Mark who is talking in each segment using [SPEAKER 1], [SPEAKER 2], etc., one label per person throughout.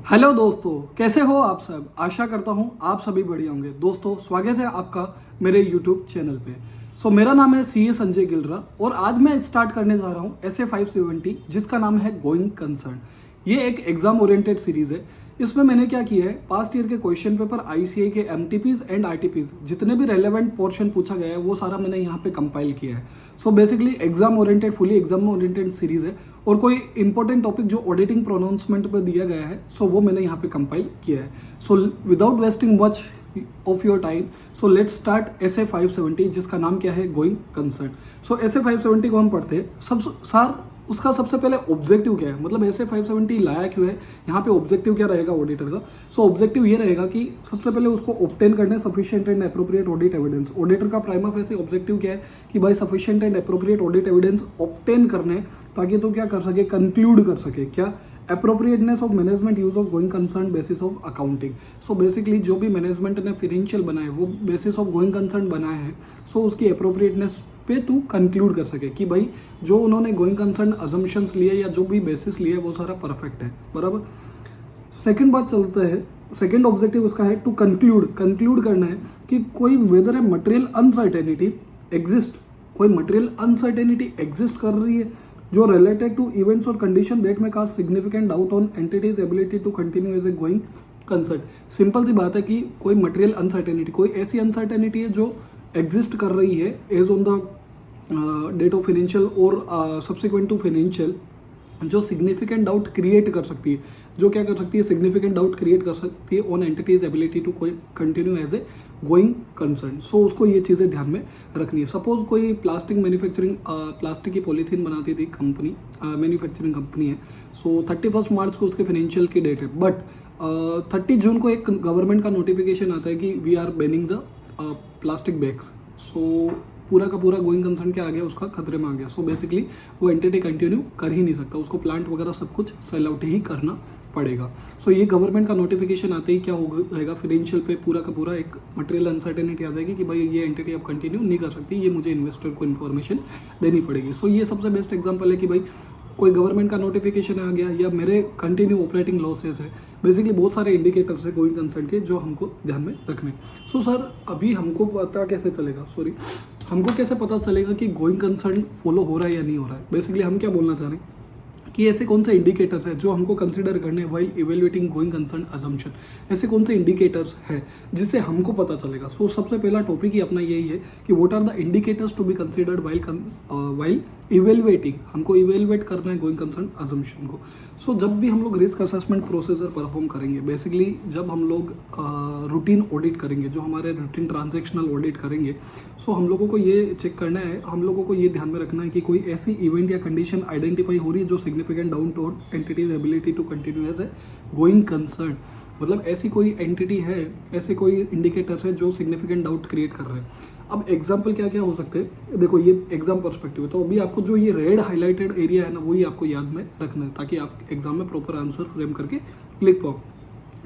[SPEAKER 1] Hello दोस्तों, कैसे हो आप सब। आशा करता हूँ आप सभी बढ़िया होंगे। दोस्तों, स्वागत है आपका मेरे यूट्यूब चैनल पे। मेरा नाम है सी ए संजय गिलरा और आज मैं स्टार्ट करने जा रहा हूँ ऐसे 570 जिसका नाम है गोइंग कंसर्न। ये एक एग्जाम ओरिएंटेड सीरीज है। इसमें मैंने क्या किया है, पास्ट ईयर के क्वेश्चन पेपर, आईसीआई के एमटीपीज एंड आरटीपीज जितने भी रेलेवेंट पोर्शन पूछा गया है वो सारा मैंने यहाँ पे कंपाइल किया है। Basically exam oriented, fully exam oriented series है। और कोई इंपॉर्टेंट टॉपिक जो ऑडिटिंग प्रोनाउंसमेंट पे दिया गया है वो मैंने यहाँ पे कंपाइल किया है। Without wasting much of your time, let's start S A 570 जिसका नाम क्या है, गोइंग कंसर्न। एस ए 570 को हम पढ़ते हैं। उसका सबसे पहले ऑब्जेक्टिव क्या है, मतलब ऐसे 570 लाया क्यों है, यहाँ पे ऑब्जेक्टिव क्या रहेगा ऑडिटर का। ऑब्जेक्टिव ये रहेगा कि सबसे पहले उसको ऑब्टेन करने sufficient and appropriate audit evidence. Auditor का प्राइमा फेसी ऑब्जेक्टिव क्या है कि भाई sufficient and appropriate audit evidence obtain करने, ताकि तो क्या कर सके, कंक्लूड कर सके क्या, appropriateness of management use of going concern basis of accounting. Basically जो भी मैनेजमेंट ने फिनेंशियल बनाए वो बेसिस ऑफ गोइंग कंसर्न बनाए हैं, उसकी अप्रोप्रिएटनेस पे तू कंक्लूड कर सके कि भाई जो उन्होंने गोइंग कंसर्न अजम्पशंस लिए या जो भी बेसिस लिए वो सारा परफेक्ट है, बराबर। सेकंड बात चलता है, सेकंड ऑब्जेक्टिव उसका है टू कंक्लूड करना है कि कोई वेदर है मटेरियल अनसर्टेनिटी एग्जिस्ट, कोई मटेरियल अनसर्टेनिटी एग्जिस्ट कर रही है जो रिलेटेड टू इवेंट्स और कंडीशन दैट में cast significant doubt on entity's ability to continue as a going concern. Simple सी बात है कि कोई मटेरियल अनसर्टेनिटी, कोई ऐसी अनसर्टेनिटी है जो एग्जिस्ट कर रही है as on the date of financial और सब्सिक्वेंट टू फाइनेंशियल, जो सिग्निफिकेंट डाउट क्रिएट कर सकती है, जो क्या कर सकती है, सिग्निफिकेंट डाउट क्रिएट कर सकती है on entity's ability to continue as a going concern. उसको ये चीज़ें ध्यान में रखनी है। सपोज कोई प्लास्टिक मैन्युफैक्चरिंग, प्लास्टिक की पॉलीथीन बनाती थी कंपनी, मैन्युफैक्चरिंग कंपनी है। 31 मार्च को उसके फाइनेंशियल की डेट है, बट 30 जून को एक गवर्नमेंट का नोटिफिकेशन आता है कि we are banning the plastic bags. पूरा का पूरा गोइंग कंसर्न क्या आ गया, उसका खतरे में आ गया। बेसिकली वो एंटिटी कंटिन्यू कर ही नहीं सकता, उसको प्लांट वगैरह सब कुछ सेल आउट ही करना पड़ेगा। ये गवर्नमेंट का नोटिफिकेशन आते ही क्या हो जाएगा, फाइनेंशियल पे पूरा का पूरा एक मटेरियल अनसर्टेनिटी आ जाएगी कि भाई ये एंटिटी अब कंटिन्यू नहीं कर सकती, ये मुझे इन्वेस्टर को इन्फॉर्मेशन देनी पड़ेगी। ये सबसे बेस्ट एग्जाम्पल है कि भाई कोई गवर्नमेंट का नोटिफिकेशन आ गया या मेरे कंटिन्यू ऑपरेटिंग लॉसेस है। बेसिकली बहुत सारे इंडिकेटर्स है गोइंग कंसर्न के जो हमको ध्यान में रखने। सर अभी हमको पता कैसे चलेगा, हमको कैसे पता चलेगा कि गोइंग कंसर्न फॉलो हो रहा है या नहीं हो रहा है। बेसिकली हम क्या बोलना चाह रहे हैं कि ऐसे कौन से इंडिकेटर्स है जो हमको कंसीडर करने while evaluating going concern assumption. ऐसे कौन से इंडिकेटर्स है जिससे हमको पता चलेगा। सबसे पहला टॉपिक ही अपना यही है कि what are the indicators to be considered while evaluating. हमको इवेल्युएट करना है गोइंग कंसर्न अजम्पशन को। जब भी हम लोग रिस्क असेसमेंट प्रोसीजर परफॉर्म करेंगे, बेसिकली जब हम लोग रूटीन ऑडिट करेंगे, जो हमारे रूटीन ट्रांजेक्शनल ऑडिट करेंगे, हम लोगों को ये चेक करना है, हम लोगों को ये ध्यान में रखना है कि कोई ऐसी इवेंट या कंडीशन आइडेंटिफाई हो रही है जो significant down on entity's ability to continue as a going concern. मतलब ऐसी कोई एंटिटी है, ऐसे कोई इंडिकेटर्स है जो सिग्निफिकेंट डाउट क्रिएट कर रहे हैं। अब एग्जाम्पल क्या क्या हो सकते हैं, देखो ये एग्जाम पर्सपेक्टिव है, तो अभी आपको जो ये रेड हाईलाइटेड एरिया है ना, वही आपको याद में रखना है ताकि आप एग्जाम में प्रॉपर आंसर फ्रेम करके लिख पाओ।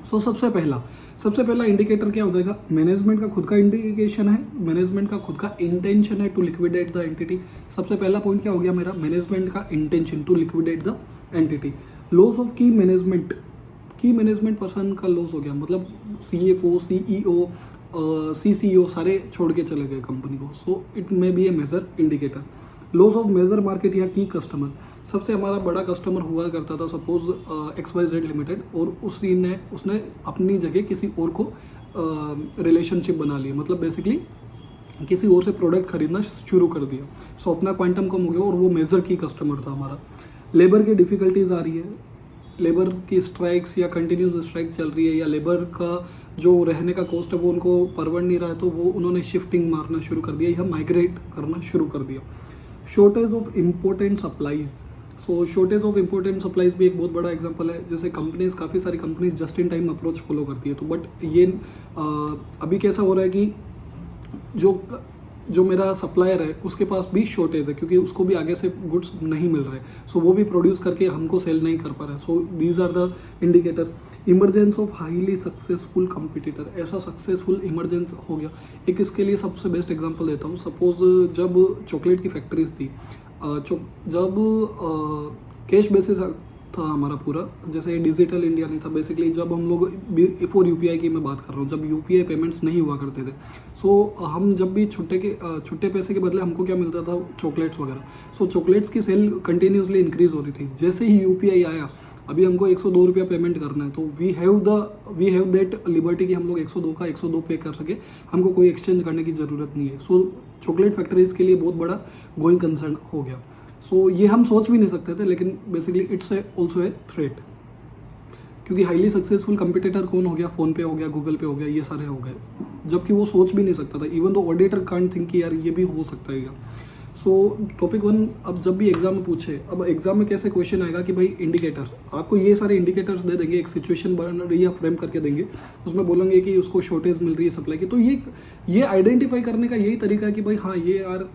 [SPEAKER 1] सबसे पहला इंडिकेटर क्या हो जाएगा, मैनेजमेंट का खुद का इंडिकेशन है, मैनेजमेंट का खुद का इंटेंशन है टू लिक्विडेट द एंटिटी। सबसे पहला पॉइंट क्या हो गया मेरा, मैनेजमेंट का intention to liquidate the entity. Loss of की मैनेजमेंट पर्सन का लॉस हो गया, मतलब CFO, CEO, CCO सारे छोड़ के चले गए कंपनी को। It may be a major indicator. Loss of major market या की कस्टमर, सबसे हमारा बड़ा कस्टमर हुआ करता था सपोज XYZ लिमिटेड, और उसने अपनी जगह किसी और को रिलेशनशिप बना लिया, मतलब बेसिकली किसी और से प्रोडक्ट खरीदना शुरू कर दिया। अपना क्वांटम कम हो गया और वो मेजर की कस्टमर था हमारा। लेबर की डिफिकल्टीज आ रही है, लेबर की स्ट्राइक्स या कंटिन्यूस स्ट्राइक चल रही है, या लेबर का जो रहने का कॉस्ट है वो उनको परवड़ नहीं रहा है, तो वो उन्होंने शिफ्टिंग मारना शुरू कर दिया या माइग्रेट करना शुरू कर दिया। Shortage of important supplies, shortage of important supplies भी एक बहुत बड़ा एग्जांपल है। जैसे कंपनीज, काफ़ी सारी companies just in time approach follow करती है, तो बट ये अभी कैसा हो रहा है कि जो मेरा सप्लायर है उसके पास भी शॉर्टेज है, क्योंकि उसको भी आगे से गुड्स नहीं मिल रहे, वो भी प्रोड्यूस करके हमको सेल नहीं कर पा रहा है। These are the indicator. Emergence of highly successful competitor, ऐसा सक्सेसफुल इमरजेंस हो गया। एक इसके लिए सबसे बेस्ट एग्जांपल देता हूँ। सपोज जब चॉकलेट की फैक्ट्रीज थी, जब कैश बेसिस था हमारा पूरा, जैसे डिजिटल इंडिया नहीं था बेसिकली, जब हम लोग बिफोर यूपीआई की मैं बात कर रहा हूँ, जब यूपीआई पेमेंट्स नहीं हुआ करते थे, सो हम जब भी छुट्टे पैसे के बदले हमको क्या मिलता था, चॉकलेट्स वगैरह। सो चॉकलेट्स की सेल कंटिन्यूसली इंक्रीज हो रही थी। जैसे ही यूपीआई आया, अभी हमको 102 रुपया पेमेंट करना है, तो वी हैव दैट लिबर्टी कि हम लोग 102 का 102 पे कर सके, हमको कोई एक्सचेंज करने की ज़रूरत नहीं है। सो चॉकलेट फैक्ट्रीज के लिए बहुत बड़ा गोइंग कंसर्न हो गया। सो ये हम सोच भी नहीं सकते थे, लेकिन basically it's also a threat, क्योंकि हाईली सक्सेसफुल कंपटीटर कौन हो गया, फ़ोन पे हो गया, गूगल पे हो गया, ये सारे हो गए, जबकि वो सोच भी नहीं सकता था। Even though auditor can't think कि यार ये भी हो सकता है। सो टॉपिक 1, अब जब भी एग्जाम में पूछे, अब एग्जाम में कैसे क्वेश्चन आएगा कि भाई इंडिकेटर्स, आपको ये सारे इंडिकेटर्स दे देंगे, एक सिचुएशन बन रही है फ्रेम करके देंगे, उसमें बोलेंगे कि उसको शॉर्टेज मिल रही है सप्लाई की। तो ये आइडेंटिफाई करने का यही तरीका है कि भाई हाँ, ये यार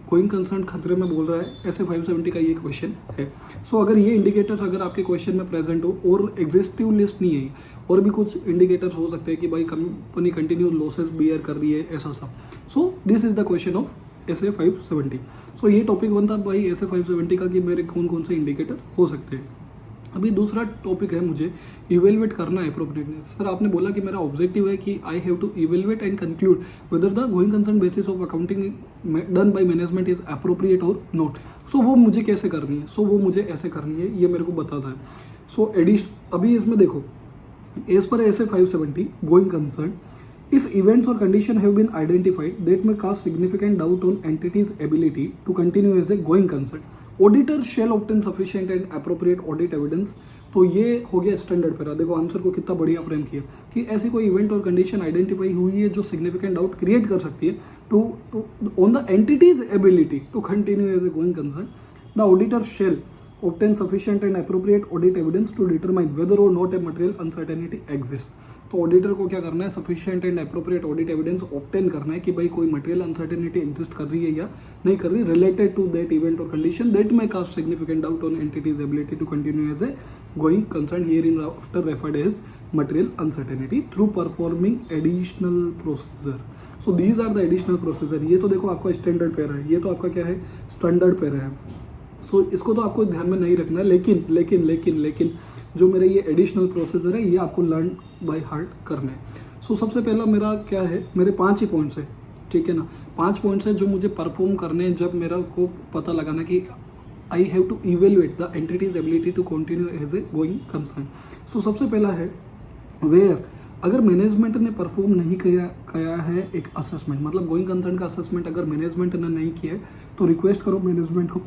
[SPEAKER 1] गोइंग कंसर्न खतरे में बोल रहा है, ऐसे 570 का ये क्वेश्चन है। सो अगर ये इंडिकेटर्स अगर आपके क्वेश्चन में प्रेजेंट हो, और एग्जिस्टिव लिस्ट नहीं है, और भी कुछ इंडिकेटर्स हो सकते हैं कि भाई कंपनी कंटिन्यू लॉसेस बियर कर रही है, ऐसा सब। So this is the question of SA 570। सो ये टॉपिक 1 था भाई SA 570 का, कि मेरे कौन कौन से इंडिकेटर हो सकते हैं। अभी दूसरा टॉपिक है, मुझे इवेलुएट करना है अप्रोप्रिएटनेस। सर आपने बोला कि मेरा ऑब्जेक्टिव है कि I have to evaluate and conclude whether the going concern basis of accounting done by management is appropriate और नॉट। सो वो मुझे कैसे करनी है, सो वो मुझे ऐसे करनी है, ये मेरे को बताता है। सो अभी इसमें देखो, एज पर SA 570 going concern, if events or condition have been identified that may cast significant doubt on entity's ability to continue as a going concern, auditor shall obtain sufficient and appropriate audit evidence। तो ये हो गया standard para. देखो answer को कितना बढ़िया frame किया कि ऐसी कोई इवेंट और कंडीशन आइडेंटिफाई हुई है जो सिग्निफिकेंट डाउट क्रिएट कर सकती है to on the entity's ability to continue as a going concern, the auditor shall obtain sufficient and appropriate audit evidence to determine whether or not a material uncertainty exists। तो auditor को क्या करना है, sufficient and appropriate audit evidence obtain करना है कि भाई कोई मटेरियल अनसर्टेनिटी एग्जिस्ट कर रही है या नहीं कर रही, रिलेटेड टू दैट इवेंट और condition that may cast significant doubt on entity's ability to continue as a going concern here in after referred as material uncertainty through performing additional procedure. So these are the additional procedure. ये तो देखो आपका standard para है, ये तो आपका क्या है, स्टैंडर्ड पैरा है। सो इसको तो आपको ध्यान में नहीं रखना है, लेकिन लेकिन लेकिन लेकिन जो मेरे ये एडिशनल प्रोसीजर है, ये आपको लर्न बाय हार्ट करना है। सो सबसे पहला मेरा क्या है, मेरे 5 ही पॉइंट्स है, ठीक है ना, 5 पॉइंट्स है जो मुझे परफॉर्म करने हैं जब मेरा को पता लगाना कि I have to evaluate the entity's ability to continue as a going concern. So सबसे पहला है वेयर, अगर मैनेजमेंट ने परफॉर्म नहीं किया है एक असेसमेंट, मतलब गोइंग कंसर्न का असेसमेंट अगर मैनेजमेंट ने नहीं किया है, तो रिक्वेस्ट करो मैनेजमेंट को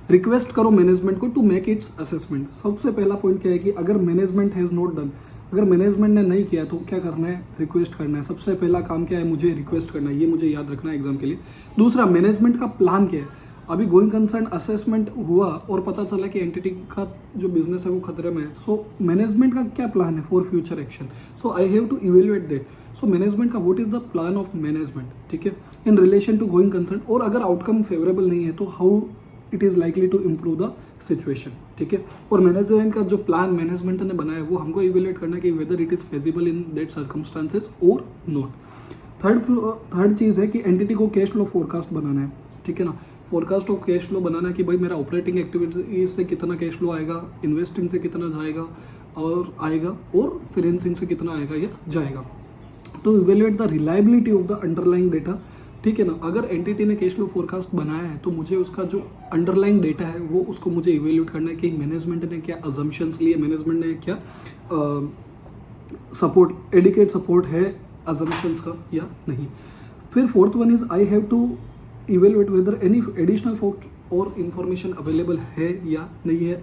[SPEAKER 1] रिक्वेस्ट करो मैनेजमेंट को टू मेक इट्स असेसमेंट। सबसे पहला पॉइंट क्या है कि अगर मैनेजमेंट हैज़ नॉट डन, अगर मैनेजमेंट ने नहीं किया तो क्या करना है, रिक्वेस्ट करना है। सबसे पहला काम क्या है, मुझे रिक्वेस्ट करना है, ये मुझे याद रखना है एग्जाम के लिए। दूसरा, मैनेजमेंट का प्लान क्या है। अभी गोइंग कंसर्न असेसमेंट हुआ और पता चला कि एंटिटी का जो बिजनेस है वो खतरे में है, सो मैनेजमेंट का क्या प्लान है for future action. So I have to evaluate that. So management का what is the plan of management, ठीक है, in relation to going concern. और अगर आउटकम फेवरेबल नहीं है तो how it is likely to improve the situation, ठीक है। और मैनेजमेंट का जो प्लान मैनेजमेंट ने बनाया है वो हमको इवेल्युएट करना है कि whether it is feasible in that circumstances और नॉट। थर्ड चीज़ है कि एंटिटी को कैश फ्लो फोरकास्ट बनाना है, ठीक है ना। फोरकास्ट ऑफ कैश फ्लो बनाना है कि भाई मेरा ऑपरेटिंग एक्टिविटीज से कितना कैश फ्लो आएगा, इन्वेस्टिंग से कितना जाएगा और फाइनेंसिंग से कितना आएगा या जाएगा। तो evaluate the reliability of the underlying data, ठीक है ना। अगर एंटिटी ने कैश फ्लो फोरकास्ट बनाया है तो मुझे उसका जो अंडरलाइंग डेटा है वो उसको मुझे इवेल्युएट करना है कि मैनेजमेंट ने क्या अजम्पशंस लिए, मैनेजमेंट ने क्या सपोर्ट एडिकेट सपोर्ट है अजम्पशंस का या नहीं। फिर fourth one is I have to evaluate whether any additional fact और इन्फॉर्मेशन अवेलेबल है या नहीं है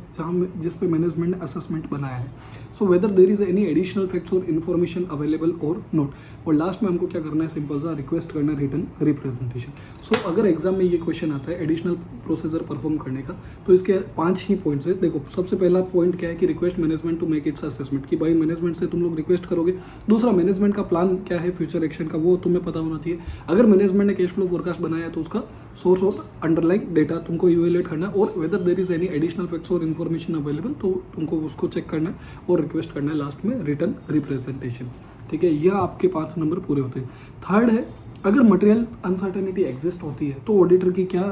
[SPEAKER 1] जिस पे मैनेजमेंट ने असेसमेंट बनाया है। So whether there is any additional facts और इन्फॉर्मेशन अवेलेबल और नॉट। और लास्ट में हमको क्या करना है, सिंपल सा रिक्वेस्ट करना है रिटर्न रिप्रेजेंटेशन। सो अगर एग्जाम में ये क्वेश्चन आता है एडिशनल प्रोसीजर परफॉर्म करने का, तो इसके 5 ही पॉइंट्स है। देखो सबसे पहला पॉइंट क्या है कि request management to make its assessment, कि भाई मैनेजमेंट से तुम लोग रिक्वेस्ट करोगे। दूसरा, मैनेजमेंट का प्लान क्या है फ्यूचर एक्शन का वो तुम्हें पता होना चाहिए। अगर मैनेजमेंट ने कैश फ्लो फोरकास्ट बनाया है तो उसका सोर्स ऑफ अंडरलाइंग डेटा तुमको इवेल्युएट करना है। और whether there is any additional facts और इन्फॉर्मेशन अवेलेबल, तो तुमको उसको चेक करना है और रिक्वेस्ट करना है लास्ट में रिटर्न रिप्रेजेंटेशन, ठीक है, यह आपके 5 नंबर पूरे होते हैं। थर्ड है, अगर मटेरियल अनसर्टेनिटी एग्जिस्ट होती है तो ऑडिटर की क्या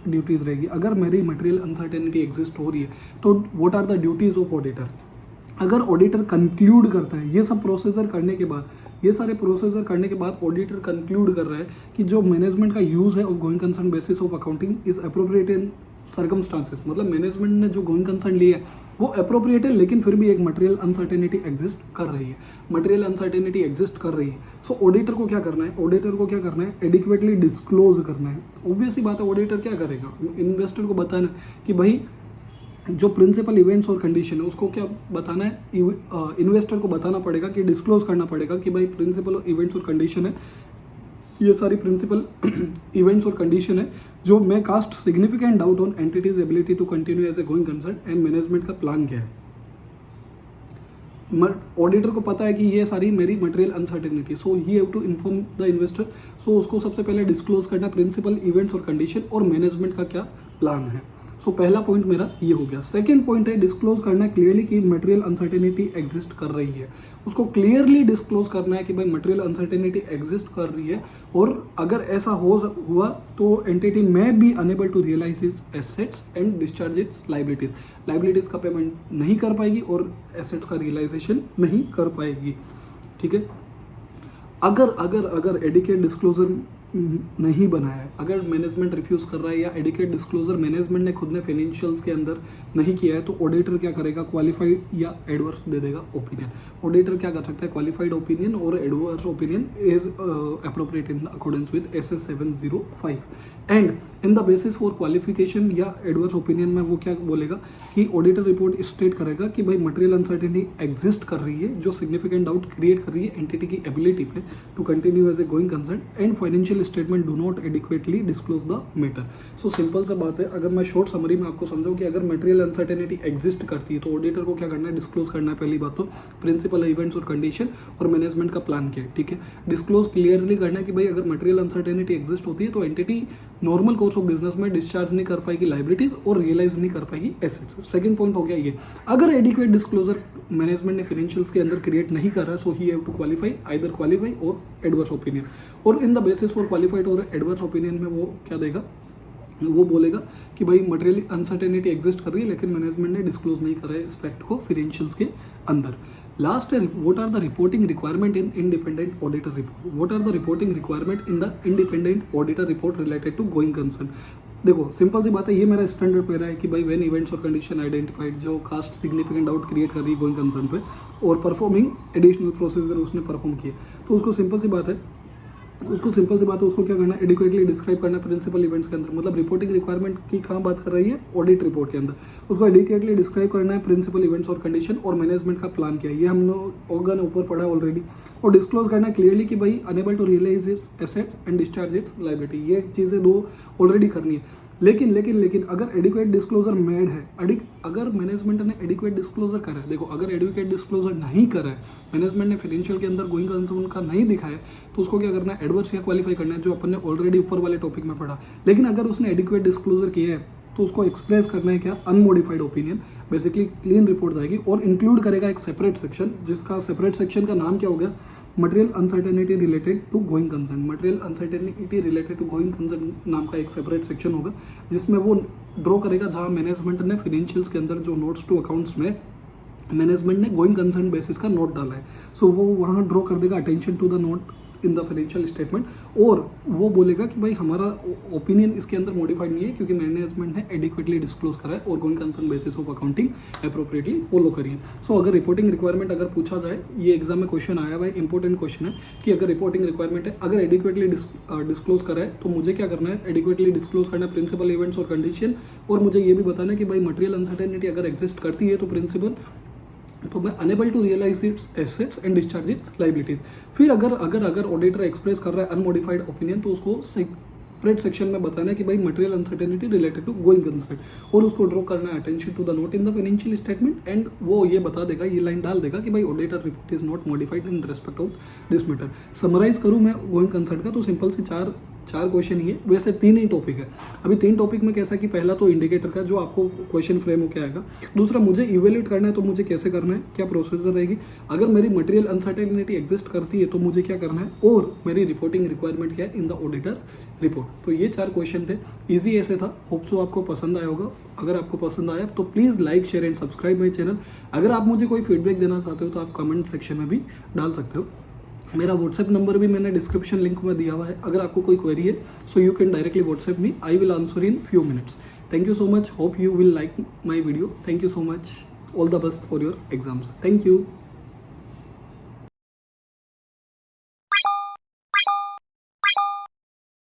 [SPEAKER 1] ड्यूटीज़ रहेगी। अगर मेरी मटेरियल अनसर्टेनिटी एग्जिस्ट हो रही है तो what are the duties of auditor. अगर ऑडिटर कंक्लूड करता है ये सब प्रोसीजर करने के बाद, ये सारे प्रोसीजर करने के बाद ऑडिटर कंक्लूड कर रहा है कि जो मैनेजमेंट का यूज़ है of going concern basis of accounting is appropriate in circumstances, मतलब मैनेजमेंट ने जो गोइंग कंसर्न लिया है वो अप्रोप्रिएट है, लेकिन फिर भी एक मटेरियल अनसर्टेनिटी एग्जिस्ट कर रही है, मटेरियल अनसर्टेनिटी एग्जिस्ट कर रही है। सो ऑडिटर को क्या करना है, ऑडिटर को क्या करना है, एडिक्वेटली डिस्क्लोज करना है। ऑब्वियसली बात है, ऑडिटर क्या करेगा, इन्वेस्टर को बताना कि भाई जो प्रिंसिपल इवेंट्स और कंडीशन है उसको क्या बताना है, इन्वेस्टर को बताना पड़ेगा कि डिस्क्लोज करना पड़ेगा कि भाई प्रिंसिपल इवेंट्स और कंडीशन है, ये सारी प्रिंसिपल इवेंट्स और कंडीशन है जो मैं cast significant doubt on entity's ability to continue as a going concern and management का प्लान क्या है। ऑडिटर को पता है कि ये सारी मेरी material uncertainty, so he have to inform the investor. So उसको सबसे पहले डिस्क्लोज करना प्रिंसिपल इवेंट्स और कंडीशन और मैनेजमेंट का क्या प्लान है। सो पहला पॉइंट मेरा ये हो गया। सेकंड पॉइंट है डिस्क्लोज करना क्लियरली कि मटेरियल अनसर्टेनिटी एग्जिस्ट कर रही है। उसको क्लियरली डिस्क्लोज करना है कि भाई मटेरियल अनसर्टेनिटी एग्जिस्ट कर रही है और अगर ऐसा हुआ तो एंटिटी में be unable to realise its assets and discharge its liabilities, liabilities का पेमेंट नहीं कर पाएगी और एसेट्स का रियलाइजेशन नहीं कर पाएगी। ठीक है, अगर एडिकेट डिस्क्लोजर नहीं बनाया है, अगर मैनेजमेंट रिफ्यूज कर रहा है या एडिकेट डिस्क्लोजर मैनेजमेंट ने खुद ने फाइनेंशियल्स के अंदर नहीं किया है तो ऑडिटर क्या करेगा, क्वालिफाइड या एडवर्स दे देगा ओपिनियन। ऑडिटर क्या कर सकता है, क्वालिफाइड ओपिनियन और adverse opinion is appropriate in accordance with SS 705 and in the basis for qualification या एडवर्स ओपिनियन में वो क्या बोलेगा कि ऑडिटर रिपोर्ट स्टेट करेगा कि भाई मटेरियल अनसर्टेनिटी एग्जिस्ट कर रही है जो सिग्निफिकेंट डाउट क्रिएट कर रही है एंटिटी की एबिलिटी पे to continue as a going concern and financial statement do not adequately disclose the matter. So simple सा बात है, अगर मैं शॉर्ट समरी में आपको समझाऊं कि अगर मटेरियल अनसर्टेनिटी एग्जिस्ट करती है तो ऑडिटर को क्या करना है, डिस्क्लोज करना है। पहली बात तो प्रिंसिपल इवेंट्स और कंडीशन और मैनेजमेंट का प्लान क्या है। ठीक है, डिस्क्लोज क्लियरली करना है कि भाई अगर मटेरियल अनसर्टेनिटी एग्जिस्ट होती है तो entity normal course of business में डिस्चार्ज नहीं कर पाएगी लाइबिलिटीज और रियलाइज नहीं कर पाएगी एसेट्स। सेकंड पॉइंट हो गया ये, अगर एडिक्वेट डिस्क्लोजर मैनेजमेंट ने फाइनेंशियल्स के अंदर क्रिएट नहीं कर रहा है so he have to qualify either qualify और एडवर्स ओपिनियन, और in the basis for qualified और एडवर्स ओपिनियन में वो क्या देगा, वो बोलेगा कि भाई मटेरियल अनसर्टेनिटी एग्जिस्ट कर रही है लेकिन मैनेजमेंट ने डिस्क्लोज नहीं कर रहा है इस फैक्ट को फाइनेंशियल्स के अंदर। लास्ट है, what are the reporting requirement in independent auditor report, what are the reporting requirement in the independent auditor report related to going concern. देखो सिंपल सी बात है, ये मेरा स्टैंडर्ड पैरा है कि भाई व्हेन इवेंट्स और कंडीशन आइडेंटिफाइड जो कास्ट सिग्निफिकेंट डाउट क्रिएट कर रही है गोइंग कंसर्न पे और परफॉर्मिंग एडिशनल प्रोसीजर उसने परफॉर्म किए तो उसको सिंपल सी बात है उसको क्या करना है, एडिक्वेटली डिस्क्राइब करना है प्रिंसिपल इवेंट्स के अंदर। मतलब रिपोर्टिंग रिक्वायरमेंट की कहाँ बात कर रही है, ऑडिट रिपोर्ट के अंदर उसको एडिक्वेटली डिस्क्राइब करना है प्रिंसिपल इवेंट्स और कंडीशन और मैनेजमेंट का प्लान क्या है, ये हम लोगों ने ऊपर पढ़ा ऑलरेडी। और डिस्क्लोज करना है क्लियरली कि भाई unable to realise its assets and discharge its liability, ये चीज़ें दो ऑलरेडी करनी है। लेकिन अगर एडिक्वेट डिस्क्लोजर मेड है, अगर मैनेजमेंट ने एडिक्वेट डिस्क्लोजर करा है, देखो अगर एडिक्वेट डिस्क्लोजर नहीं करा है, मैनेजमेंट ने फाइनेंशियल के अंदर गोइंग कंसर्न का नहीं दिखाया तो उसको क्या करना है, एडवर्स या क्वालिफाई करना है जो अपन ने ऑलरेडी ऊपर वाले टॉपिक में पढ़ा। लेकिन अगर उसने एडिक्वेट डिस्क्लोजर किया है तो उसको एक्सप्रेस करना है क्या, unmodified opinion, basically clean report आएगी और इंक्लूड करेगा एक सेपरेट सेक्शन, जिसका सेपरेट सेक्शन का नाम क्या हो गया, material uncertainty related to going concern. Material uncertainty related to going concern नाम का एक सेपरेट सेक्शन होगा जिसमें वो ड्रॉ करेगा जहां मैनेजमेंट ने फाइनेंशियल्स के अंदर जो नोट्स टू अकाउंट्स में मैनेजमेंट ने गोइंग कंसर्न बेसिस का नोट डाला है, सो वो वहाँ ड्रॉ कर देगा attention to the note in the financial statement और वो बोलेगा कि भाई हमारा ओपिनियन इसके अंदर मॉडिफाइड नहीं है क्योंकि मैनेजमेंट ने एडिक्वेटली डिस्क्लोज करा है और going concern basis of accounting appropriately follow करिए। सो अगर रिपोर्टिंग रिक्वायरमेंट अगर पूछा जाए, ये एग्जाम में क्वेश्चन आया हुआ है, इंपॉर्टेंट क्वेश्चन है कि अगर रिपोर्टिंग रिक्वायरमेंट है, अगर एडिक्वेटली डिस्क्लोज करा है तो मुझे क्या करना है, एडिक्वेटली डिस्क्लोज करना है प्रिंसिपल इवेंट्स और कंडीशन और मुझे ये भी बताना है कि भाई मटेरियल अनसर्टेनिटी अगर एग्जिस्ट करती है तो प्रिंसिपल तो मैं unable to realise its assets and discharge its liabilities. फिर अगर ऑडिटर एक्सप्रेस कर रहा है अनमोडिफाइड ओपिनियन तो उसको सेपरेट सेक्शन में बताना है कि भाई material uncertainty related to going concern और उसको ड्रॉ करना है attention to the note in the financial statement and वो ये बता देगा, ये लाइन डाल देगा कि भाई auditor report is not modified in respect of this matter. Summarise करूँ मैं गोइंग कंसर्न का तो सिंपल सी 4 क्वेश्चन ही है, वैसे 3 ही टॉपिक है। अभी 3 टॉपिक में कैसा कि पहला तो इंडिकेटर का जो आपको क्वेश्चन फ्रेम होकर आएगा, दूसरा मुझे इवेल्यूएट करना है तो मुझे कैसे करना है, क्या प्रोसीजर रहेगी, अगर मेरी मटेरियल अनसर्टेनिटी एग्जिस्ट करती है तो मुझे क्या करना है, और मेरी रिपोर्टिंग रिक्वायरमेंट क्या है इन द ऑडिटर रिपोर्ट। तो ये 4 क्वेश्चन थे, ईजी ऐसे था। होप सो आपको पसंद आया होगा। अगर आपको पसंद आया तो please like share and subscribe my channel. अगर आप मुझे कोई फीडबैक देना चाहते हो तो आप कमेंट सेक्शन में भी डाल सकते हो। मेरा व्हाट्सएप नंबर भी मैंने डिस्क्रिप्शन लिंक में दिया हुआ है। अगर आपको कोई क्वेरी है so you can directly WhatsApp me, I will answer in few minutes. Thank you so much, hope you will like my video. Thank you so much, all the best for your exams. Thank you.